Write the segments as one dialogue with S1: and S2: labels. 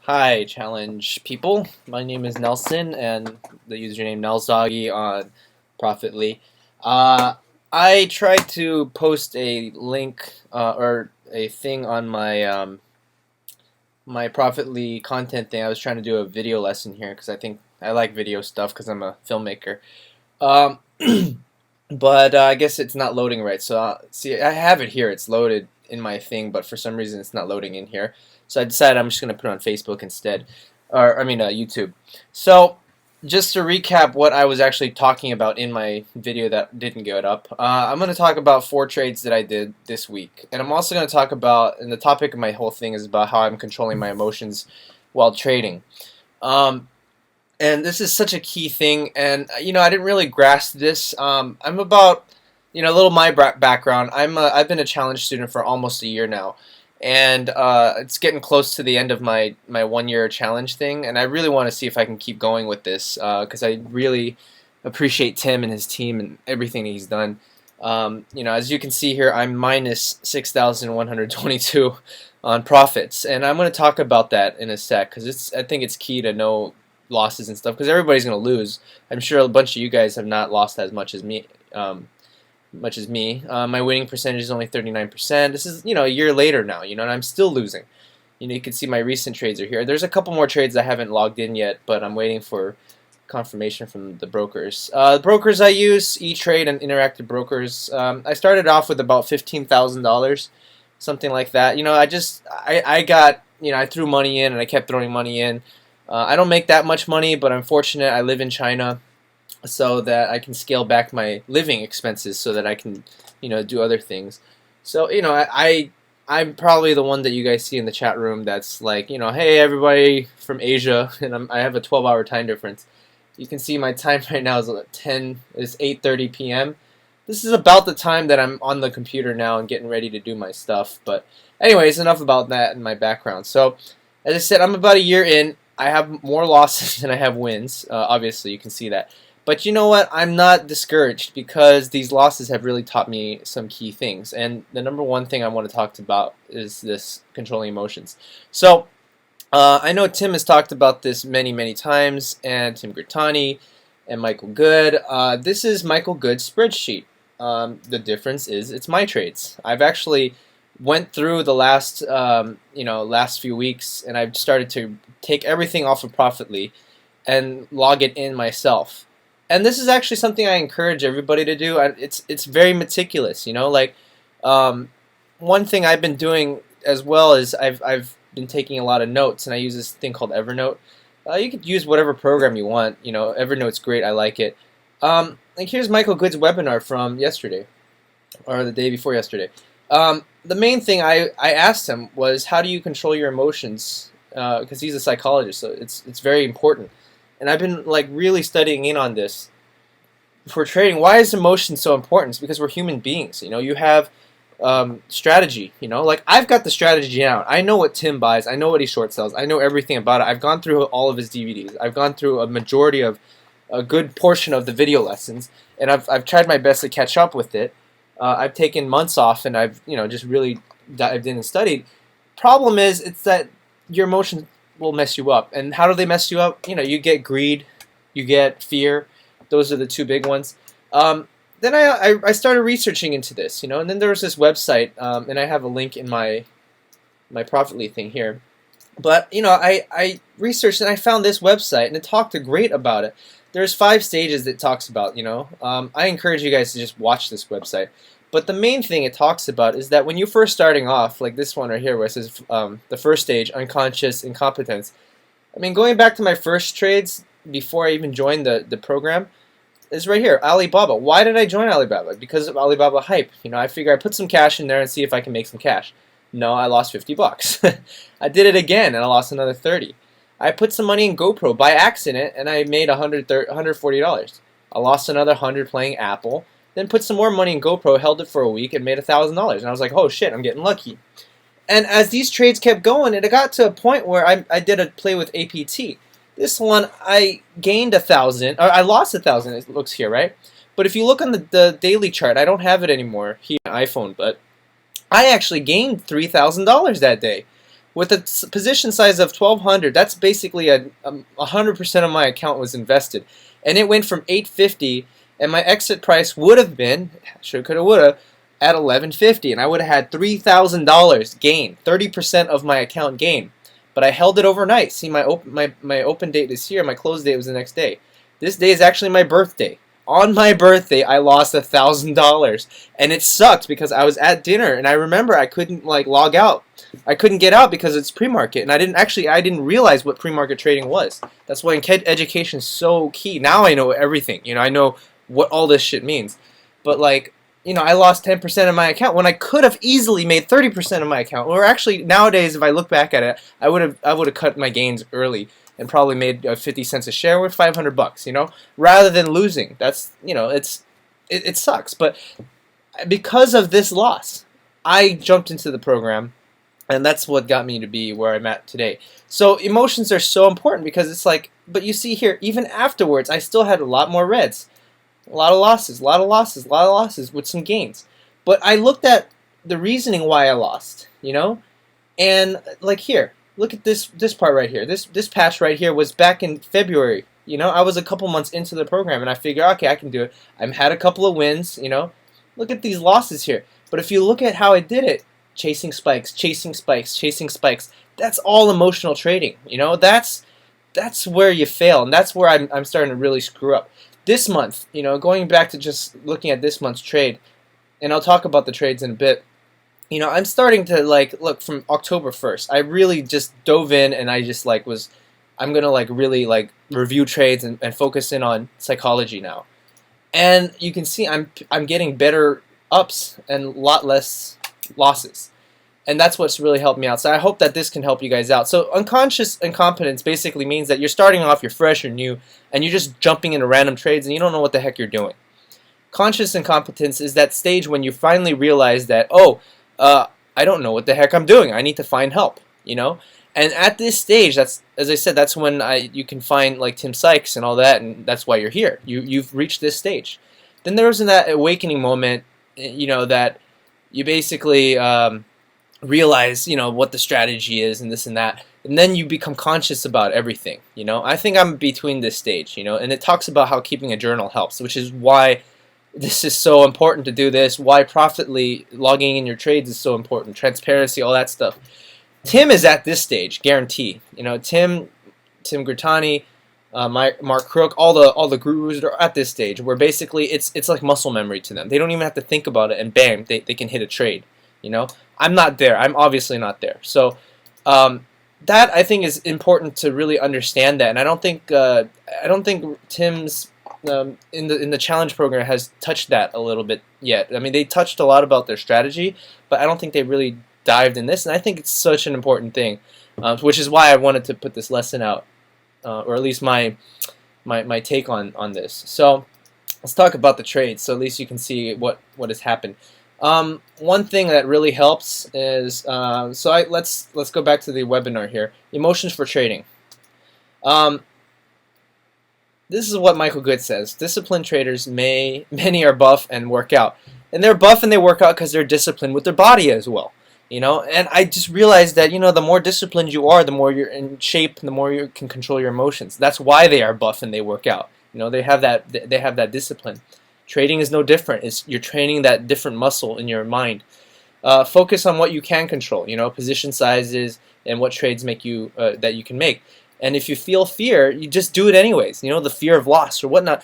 S1: Hi, challenge people. My name is Nelson, and the username Nelsdoggy on Profitly. Uh, I tried to post a link or a thing on my Profitly content thing. I was trying to do a video lesson here because I think I like video stuff because I'm a filmmaker. Um, but I guess it's not loading right. So see, I have it here. It's loaded in my thing, but for some reason it's not loading in here. So I decided I'm just gonna put it on Facebook instead, or I mean YouTube. So just to recap what I was actually talking about in my video that didn't get up, I'm going to talk about 4 trades that I did this week. And I'm also going to talk about, and the topic of my whole thing is about how I'm controlling my emotions while trading. Um, and this is such a key thing, and I didn't really grasp this. I'm about, a little my background. I've been a challenge student for almost a year now, and it's getting close to the end of my 1 year challenge thing, and I really want to see if I can keep going with this because I really appreciate Tim and his team and everything he's done. As you can see here, I'm minus 6,122 on profits, and I'm going to talk about that in a sec because I think it's key to know losses and stuff because everybody's going to lose. I'm sure a bunch of you guys have not lost as much as me. My winning percentage is only 39%. This is a year later now, and I'm still losing. You can see my recent trades are here. There's a couple more trades I haven't logged in yet, but I'm waiting for confirmation from the brokers. The brokers I use, E-Trade and Interactive Brokers. I started off with about $15,000, something like that. I got, I threw money in and I kept throwing money in. I don't make that much money, but I'm fortunate I live in China so that I can scale back my living expenses so that I can, do other things. So, I'm probably the one that you guys see in the chat room that's like, hey, everybody from Asia, and I have a 12-hour time difference. You can see my time right now is 8:30 p.m. This is about the time that I'm on the computer now and getting ready to do my stuff. But anyways, enough about that in my background. So, as I said, I'm about a year in. I have more losses than I have wins. Obviously, you can see that. But you know what? I'm not discouraged because these losses have really taught me some key things. And the number one thing I want to talk about is this controlling emotions. So I know Tim has talked about this many, many times, and Tim Grittani and Michael Good. This is Michael Good's spreadsheet. The difference is it's my trades. I've actually went through the last few weeks, and I've started to take everything off of Profitly and log it in myself. And this is actually something I encourage everybody to do. It's very meticulous, one thing I've been doing as well is I've been taking a lot of notes, and I use this thing called Evernote. You could use whatever program you want. Evernote's great. I like it. Like here's Michael Good's webinar from yesterday, or the day before yesterday. The main thing I asked him was, how do you control your emotions? Because he's a psychologist, so it's very important. And I've been like really studying in on this for trading. Why is emotion so important? It's because we're human beings. You have strategy. Like I've got the strategy out. I know what Tim buys. I know what he short sells. I know everything about it. I've gone through all of his DVDs. I've gone through a good portion of the video lessons, and I've tried my best to catch up with it. I've taken months off, and I've just really dived in and studied. Problem is, it's that your emotions will mess you up. And how do they mess you up? You get greed, you get fear. Those are the two big ones. Then I started researching into this, and then there was this website, and I have a link in my Profitly thing here. But I researched and I found this website, and it talked great about it. There's 5 stages it talks about. I encourage you guys to just watch this website. But the main thing it talks about is that when you're first starting off, like this one right here, where it says the first stage, unconscious incompetence. I mean, going back to my first trades before I even joined the program, is right here, Alibaba. Why did I join Alibaba? Because of Alibaba hype. I figure I put some cash in there and see if I can make some cash. No, I lost 50 bucks. I did it again and I lost another 30. I put some money in GoPro by accident and I made $140. I lost another 100 playing Apple. Then put some more money in GoPro, held it for a week, and made $1,000. And I was like, oh shit, I'm getting lucky. And as these trades kept going, it got to a point where I did a play with APT. This one, I gained 1,000, or I lost 1,000, it looks here, right? But if you look on the daily chart, I don't have it anymore here on iPhone, but I actually gained $3,000 that day. With a position size of 1,200, that's basically 100% of my account was invested, and it went from 850, and my exit price would have been, should, coulda, woulda, at 1150, and I would have had $3,000 gain, 30% of my account gain. But I held it overnight. See, my open date is here. My close date was the next day. This day is actually my birthday. On my birthday, I lost $1,000, and it sucked because I was at dinner, and I remember I couldn't like log out. I couldn't get out because it's pre-market, and I didn't realize what pre-market trading was. That's why education is so key. Now I know everything. I know what all this shit means. But like, I lost 10% of my account when I could have easily made 30% of my account. Or actually, nowadays, if I look back at it, I would have cut my gains early and probably made 50 cents a share with $500, rather than losing. That's, it sucks. But because of this loss, I jumped into the program, and that's what got me to be where I'm at today. So emotions are so important because it's like, but you see here, even afterwards, I still had a lot more reds. A lot of losses, a lot of losses, a lot of losses with some gains. But I looked at the reasoning why I lost, and like here, look at this part right here. This patch right here was back in February. I was a couple months into the program, and I figured, okay, I can do it. I've had a couple of wins. Look at these losses here. But if you look at how I did it, chasing spikes, chasing spikes, chasing spikes. That's all emotional trading. That's where you fail, and that's where I'm starting to really screw up. This month, going back to just looking at this month's trade, and I'll talk about the trades in a bit. I'm starting to look from October 1st. I really just dove in, and I just I'm gonna really review trades and focus in on psychology now. And you can see I'm getting better ups and a lot less losses. And that's what's really helped me out. So I hope that this can help you guys out. So unconscious incompetence basically means that you're starting off, you're fresh, you're new, and you're just jumping into random trades and you don't know what the heck you're doing. Conscious incompetence is that stage when you finally realize that, I don't know what the heck I'm doing. I need to find help, And at this stage, that's, as I said, that's when you can find like Tim Sykes and all that, and that's why you're here. You've reached this stage. Then there was that awakening moment, that you basically realize, what the strategy is and this and that, and then you become conscious about everything. I think I'm between this stage, and it talks about how keeping a journal helps, which is why this is so important to do this, why Profitly logging in your trades is so important, transparency, all that stuff. Tim is at this stage, guarantee. Tim Grittani, Mark Crook, all the gurus are at this stage where basically it's like muscle memory to them. They don't even have to think about it, and bam, they can hit a trade. I'm not there. I'm obviously not there. So that I think is important to really understand that, and I don't think Tim's in the challenge program has touched that a little bit yet. I mean, they touched a lot about their strategy, but I don't think they really dived in this, and I think it's such an important thing, which is why I wanted to put this lesson out, or at least my take on this. So let's talk about the trades, so at least you can see what has happened. One thing that really helps is let's go back to the webinar here. Emotions for trading. This is what Michael Good says. Disciplined traders many are buff and work out, and they're buff and they work out because they're disciplined with their body as well. And I just realized that the more disciplined you are, the more you're in shape, the more you can control your emotions. That's why they are buff and they work out. They have that discipline. Trading is no different. You're training that different muscle in your mind. Focus on what you can control. Position sizes and what trades make you that you can make. And if you feel fear, you just do it anyways. The fear of loss or whatnot.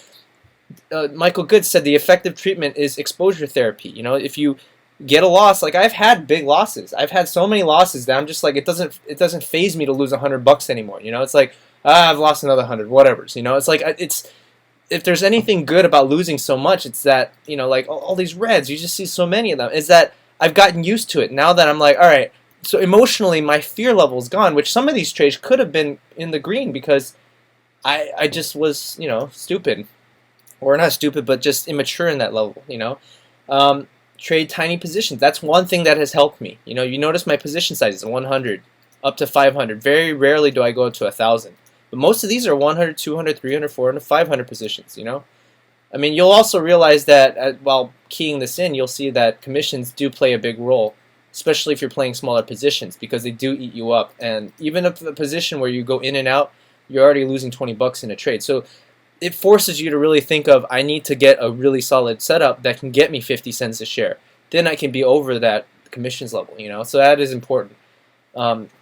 S1: Michael Good said the effective treatment is exposure therapy. If you get a loss, like I've had big losses. I've had so many losses that I'm just like, it doesn't faze me to lose $100 anymore. It's like, I've lost another 100, whatever. It's like if there's anything good about losing so much, it's that like all these reds, you just see so many of them. Is that I've gotten used to it now that I'm like, all right. So emotionally, my fear level is gone. Which some of these trades could have been in the green because I just was stupid, or not stupid, but just immature in that level. Trade tiny positions. That's one thing that has helped me. You notice my position size is 100 up to 500. Very rarely do I go to 1,000. But most of these are 100, 200, 300, 400, 500 positions. I mean, you'll also realize that while keying this in, you'll see that commissions do play a big role. especially if you're playing smaller positions, because they do eat you up. And even if the position where you go in and out, you're already losing 20 bucks in a trade. So it forces you to really think of, I need to get a really solid setup that can get me 50 cents a share. Then I can be over that commissions level, you know. So that is important.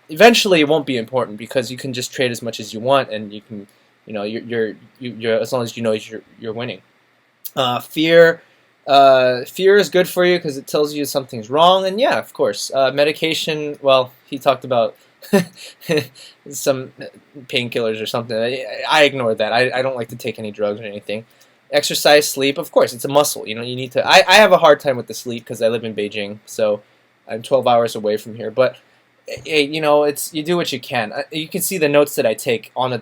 S1: Eventually, it won't be important because you can just trade as much as you want, and you can, you know, you're as long as you know you're winning. Fear is good for you because it tells you something's wrong, and yeah, of course, medication. Well, he talked about some painkillers or something. I ignore that. I don't like to take any drugs or anything. Exercise, sleep, of course, it's a muscle. You know, you need to. I have a hard time with the sleep because I live in Beijing, so I'm 12 hours away from here. But you know, it's you do what you can. You can see the notes that I take on a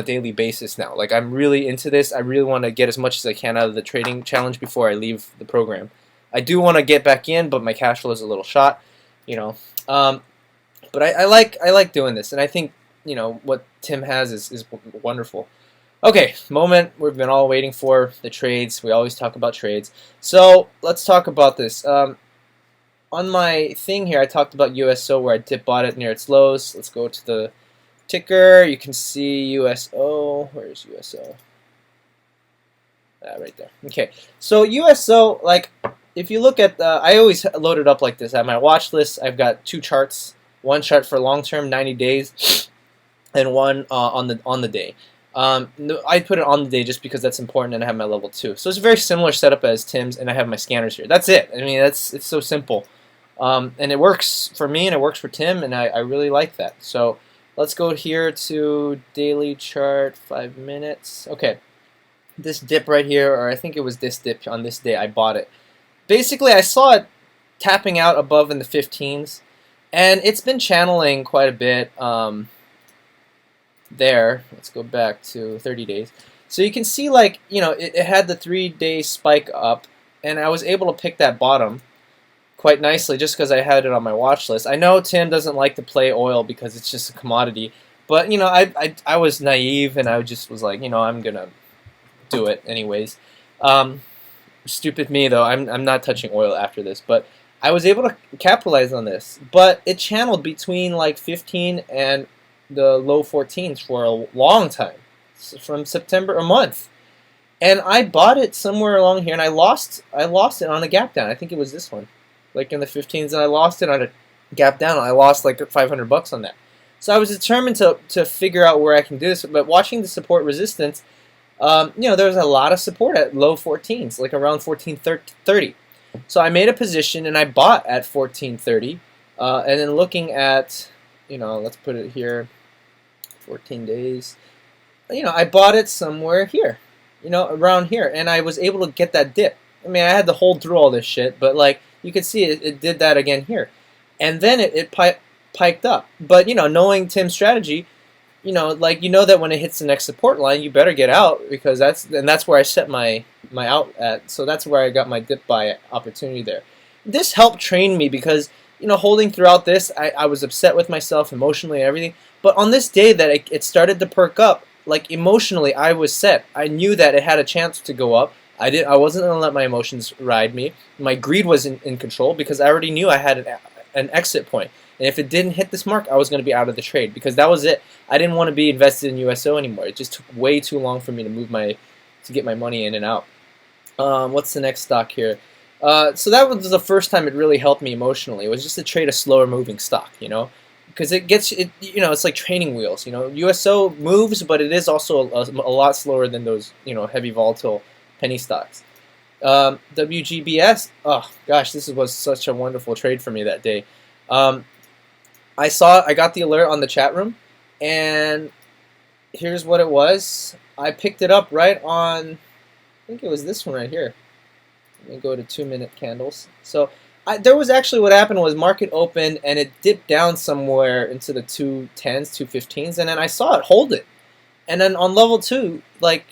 S1: daily basis now. Like I'm really into this. I really want to get as much as I can out of the trading challenge before I leave the program. I do want to get back in, but my cash flow is a little shot. You know, but I like doing this, and I think you know what Tim has is wonderful. Okay, moment we've been all waiting for, the trades. We always talk about trades. So let's talk about this. On my thing here, I talked about USO where I dip bought it near its lows. Let's go to the ticker. You can see USO. Where's USO? Right there. Okay, so USO, like, if you look at, I always load it up like this. I have my watch list. I've got two charts. One chart for long term, 90 days, and one on the day. I put it on the day just because that's important, and I have my level 2. So it's a very similar setup as Tim's, and I have my scanners here. That's it. I mean, it's so simple. And it works for me, and it works for Tim, and I really like that. So let's go here to daily chart, 5 minutes. Okay, this dip right here, or I think it was this dip on this day, I bought it. Basically, I saw it tapping out above in the 15s, and it's been channeling quite a bit. There, let's go back to 30 days. So you can see, like, you know, it had the 3-day spike up, and I was able to pick that bottom quite nicely just because I had it on my watch list. I know Tim doesn't like to play oil because it's just a commodity, but you know, I was naive, and I just was like, you know, I'm gonna do it anyways. Stupid me though. I'm not touching oil after this, but I was able to capitalize on this. But it channeled between like 15 and the low 14s for a long time, from September, a month, and I bought it somewhere along here, and I lost it on a gap down. I think it was this one, like in the 15s, and I lost it on a gap down. I lost like 500 bucks on that. So I was determined to figure out where I can do this. But watching the support resistance, you know, there was a lot of support at low 14s, like around 1430. So I made a position, and I bought at 1430, and then looking at, you know, let's put it here. 14 days. You know, I bought it somewhere here, you know, around here, and I was able to get that dip. I mean, I had to hold through all this shit, but like you can see, it did that again here, and then it piked up. But you know, knowing Tim's strategy, you know, like you know that when it hits the next support line, you better get out because that's where I set my out at. So that's where I got my dip buy opportunity there. This helped train me because, you know, holding throughout this, I was upset with myself emotionally and everything. But on this day that it started to perk up, like emotionally, I was set. I knew that it had a chance to go up. I wasn't going to let my emotions ride me. My greed was in control because I already knew I had an exit point. And if it didn't hit this mark, I was going to be out of the trade because that was it. I didn't want to be invested in USO anymore. It just took way too long for me to get my money in and out. What's the next stock here? So that was the first time it really helped me emotionally. It was just to trade a slower moving stock, you know, because you know, it's like training wheels. You know, USO moves, but it is also a lot slower than those, you know, heavy volatile penny stocks. WGBS, oh gosh, this was such a wonderful trade for me that day. I got the alert on the chat room, and here's what it was. I picked it up right on, I think it was this one right here. Let me go to 2-minute candles. So there was actually, what happened was market opened and it dipped down somewhere into the 210s, 215s, and then I saw it hold it. And then on level 2, like,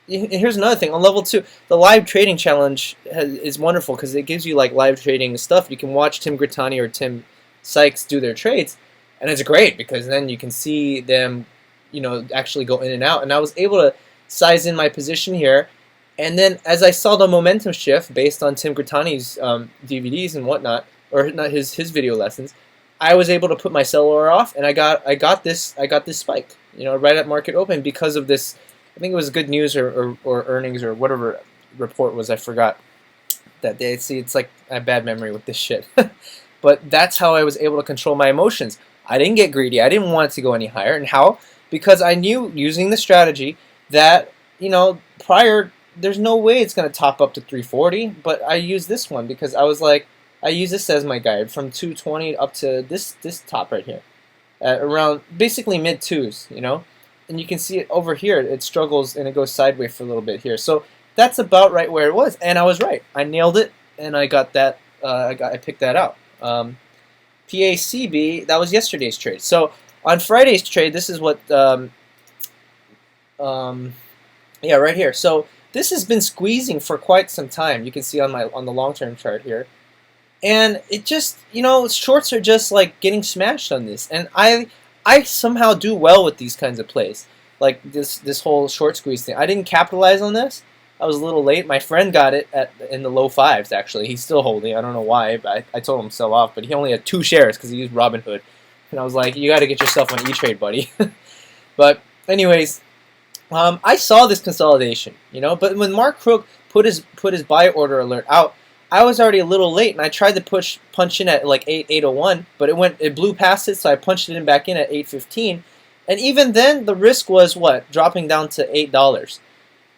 S1: here's another thing. On level 2, the live trading challenge is wonderful because it gives you like live trading stuff. You can watch Tim Grittani or Tim Sykes do their trades, and it's great because then you can see them, you know, actually go in and out. And I was able to size in my position here. And then as I saw the momentum shift based on Tim Grittani's DVDs and whatnot, or not his video lessons, I was able to put my sell order off, and I got this spike, right at market open because of this. I think it was good news or earnings or whatever report was. I forgot that day. See, it's like I have bad memory with this shit. But that's how I was able to control my emotions. I didn't get greedy. I didn't want it to go any higher. And how? Because I knew using the strategy that, prior, there's no way it's going to top up to 340. But I used this one because I was like, I use this as my guide from 220 up to this top right here. At around basically mid twos, And you can see it over here. It struggles and it goes sideways for a little bit here. So that's about right where it was. And I was right. I nailed it. And I got that. I picked that out. PACB, that was yesterday's trade. So on Friday's trade, this is what, yeah, right here. So this has been squeezing for quite some time. You can see on the long-term chart here, and it just, shorts are just like getting smashed on this. And I somehow do well with these kinds of plays, like this whole short squeeze thing. I didn't capitalize on this. I was a little late. My friend got it in the low fives, actually. He's still holding. I don't know why, but I told him to sell off. But he only had 2 shares because he used Robinhood. And I was like, you got to get yourself on E-Trade, buddy. But anyways, I saw this consolidation, But when Mark Crook put his buy order alert out, I was already a little late, and I tried to punch in at like 801, but it blew past it, so I punched it in back in at 815. And even then, the risk was what? Dropping down to $8.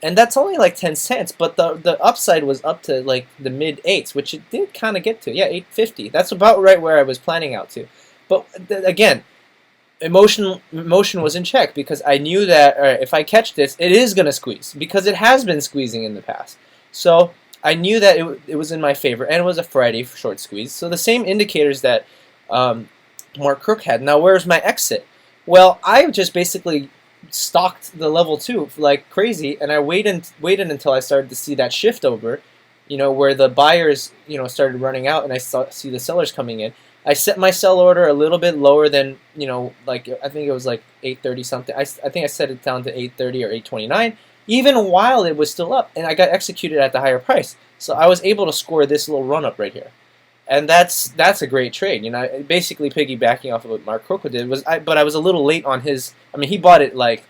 S1: And that's only like 10 cents, but the upside was up to like the mid 8s, which it did kind of get to. Yeah, 850. That's about right where I was planning out to. But again, emotion was in check because I knew that if I catch this, it is going to squeeze because it has been squeezing in the past. So I knew that it was in my favor, and it was a Friday short squeeze. So the same indicators that Mark Crook had. Now, where's my exit? Well, I just basically stalked the level 2 like crazy, and I waited until I started to see that shift over, where the buyers, started running out, and I see the sellers coming in. I set my sell order a little bit lower than, like I think it was like 830 something. I think I set it down to 830 or 829, even while it was still up, and I got executed at the higher price. So I was able to score this little run up right here. And that's a great trade, Basically piggybacking off of what Mark Crook did but I was a little late on his. I mean, he bought it like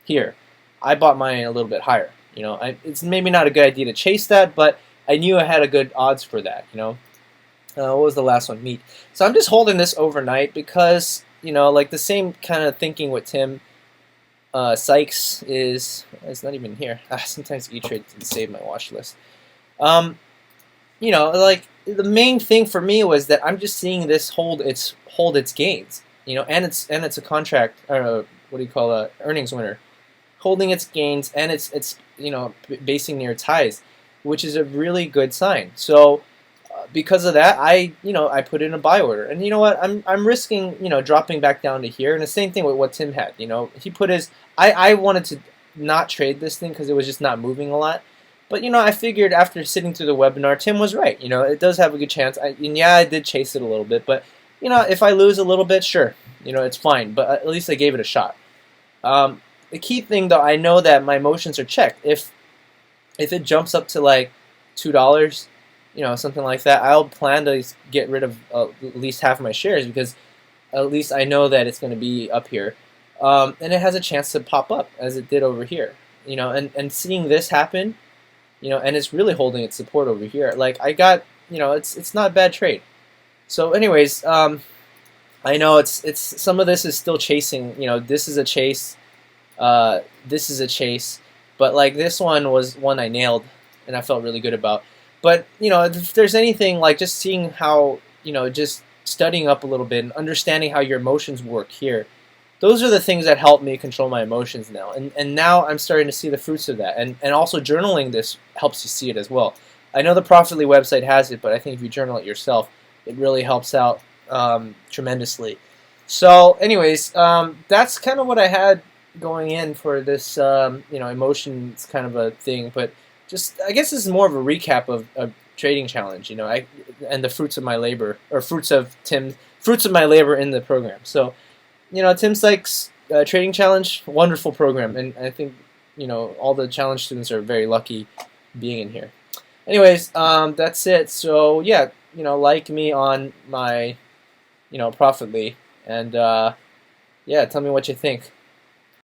S1: here. I bought mine a little bit higher. It's maybe not a good idea to chase that, but I knew I had a good odds for that. What was the last one? Meat. So I'm just holding this overnight because like the same kind of thinking with Tim Sykes is. It's not even here. Sometimes E-Trade didn't save my watch list. Like the main thing for me was that I'm just seeing this hold its gains, and it's a contract, or what do you call a earnings winner, holding its gains, and it's basing near its highs, which is a really good sign. So because of that, I put in a buy order, and you know what, I'm risking dropping back down to here, and the same thing with what Tim had. He put his. I wanted to not trade this thing because it was just not moving a lot. But, I figured after sitting through the webinar, Tim was right. It does have a good chance. I did chase it a little bit. But, if I lose a little bit, sure. It's fine. But at least I gave it a shot. The key thing, though, I know that my emotions are checked. If it jumps up to, like, $2, something like that, I'll plan to get rid of at least half of my shares because at least I know that it's going to be up here. And it has a chance to pop up, as it did over here. And seeing this happen... and it's really holding its support over here. Like I got, it's not a bad trade. So, anyways, I know it's some of this is still chasing. This is a chase. This is a chase. But like this one was one I nailed, and I felt really good about. But if there's anything like just seeing how just studying up a little bit and understanding how your emotions work here. Those are the things that help me control my emotions now. And now I'm starting to see the fruits of that. And also journaling this helps you see it as well. I know the Profitly website has it, but I think if you journal it yourself, it really helps out tremendously. So anyways, that's kind of what I had going in for this emotions kind of a thing. But just I guess this is more of a recap of a trading challenge, and the fruits of my labor, or fruits of my labor in the program. So Tim Sykes Trading Challenge, wonderful program, and I think all the challenge students are very lucky being in here. Anyways, that's it. So yeah, like me on my Profitly, and yeah, tell me what you think.